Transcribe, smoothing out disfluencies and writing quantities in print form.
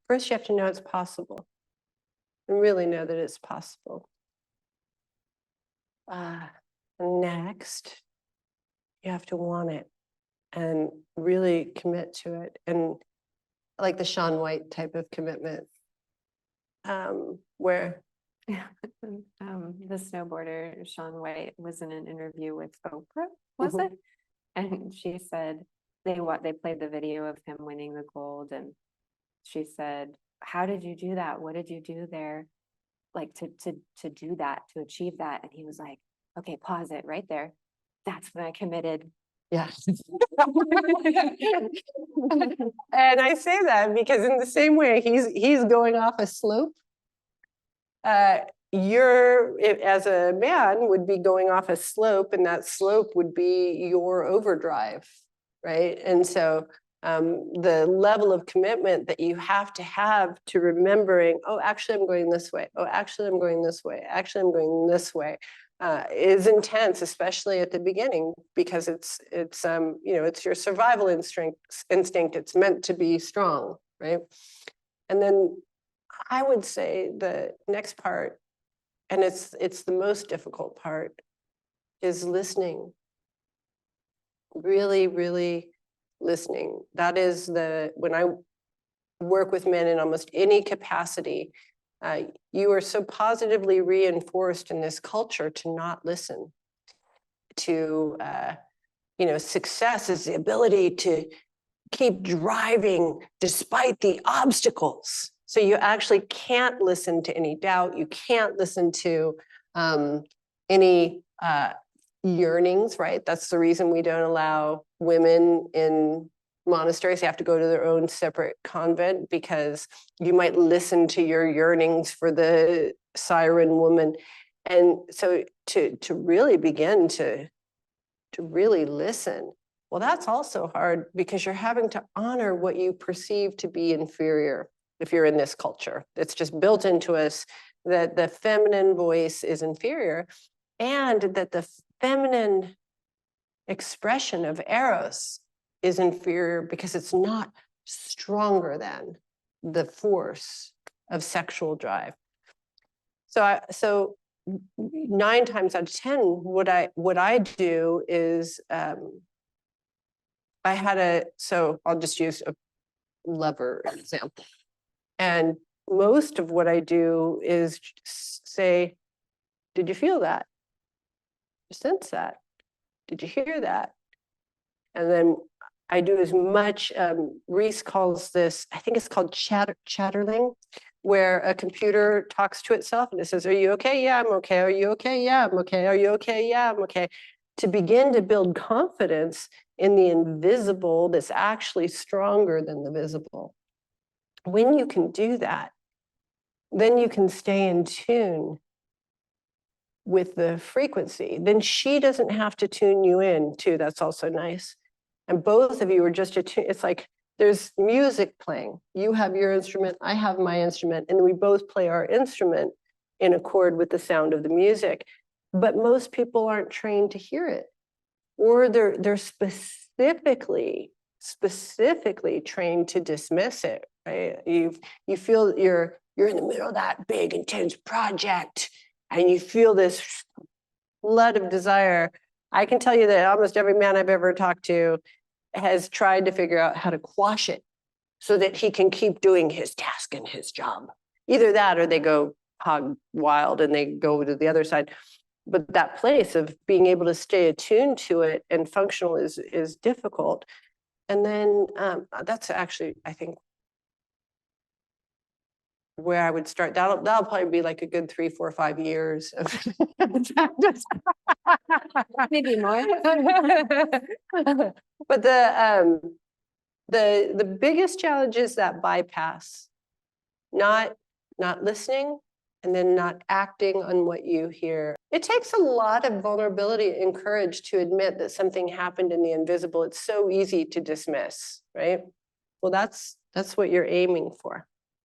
First, you have to know it's possible and really know that it's possible. Next, you have to want it and really commit to it. And like the Shaun White type of commitment, where the snowboarder Shaun White was in an interview with Oprah, was it? And she said they played the video of him winning the gold, and she said, "How did you do that? What did you do there, like to do that, to achieve that?" And he was like, "Okay, pause it right there. That's when I committed." Yeah. And I say that because in the same way he's going off a slope, you're, as a man, would be going off a slope, and that slope would be your overdrive, right? And so the level of commitment that you have to remembering, oh, actually, I'm going this way. Oh, actually, I'm going this way. Actually, I'm going this way. Is intense, especially at the beginning, because it's your survival instinct. It's meant to be strong, right? And then I would say the next part, and it's the most difficult part, is listening. Really, really listening. That is when I work with men in almost any capacity, you are so positively reinforced in this culture to not listen. To success is the ability to keep driving despite the obstacles. So you actually can't listen to any doubt. You can't listen to any yearnings, right? That's the reason we don't allow women in monasteries. They have to go to their own separate convent, because you might listen to your yearnings for the siren woman. And so to really begin to really listen, well, that's also hard, because you're having to honor what you perceive to be inferior. If you're in this culture, it's just built into us that the feminine voice is inferior, and that the feminine expression of Eros is inferior because it's not stronger than the force of sexual drive. So 9 times out of 10, what I do is so I'll just use a lover example. And most of what I do is say, did you feel that? Did you sense that? Did you hear that? And then I do as much, Reese calls this, I think it's called chatterling, where a computer talks to itself and it says, are you okay? Yeah, I'm okay. Are you okay? Yeah, I'm okay. Are you okay? Yeah, I'm okay. To begin to build confidence in the invisible that's actually stronger than the visible. When you can do that, then you can stay in tune with the frequency. Then she doesn't have to tune you in too. That's also nice. And both of you are just attuned. It's like there's music playing. You have your instrument, I have my instrument, and we both play our instrument in accord with the sound of the music. But most people aren't trained to hear it, or they're specifically trained to dismiss it. Right? You feel you're in the middle of that big, intense project, and you feel this flood of desire. I can tell you that almost every man I've ever talked to has tried to figure out how to quash it so that he can keep doing his task and his job. Either that, or they go hog wild and they go to the other side. But that place of being able to stay attuned to it and functional is difficult. And then that's actually, I think, where I would start. That'll probably be like a good 3, 4, 5 years of practice. Maybe more. But the biggest challenge is that bypass, not listening, and then not acting on what you hear. It takes a lot of vulnerability and courage to admit that something happened in the invisible. It's so easy to dismiss, right? Well, that's what you're aiming for.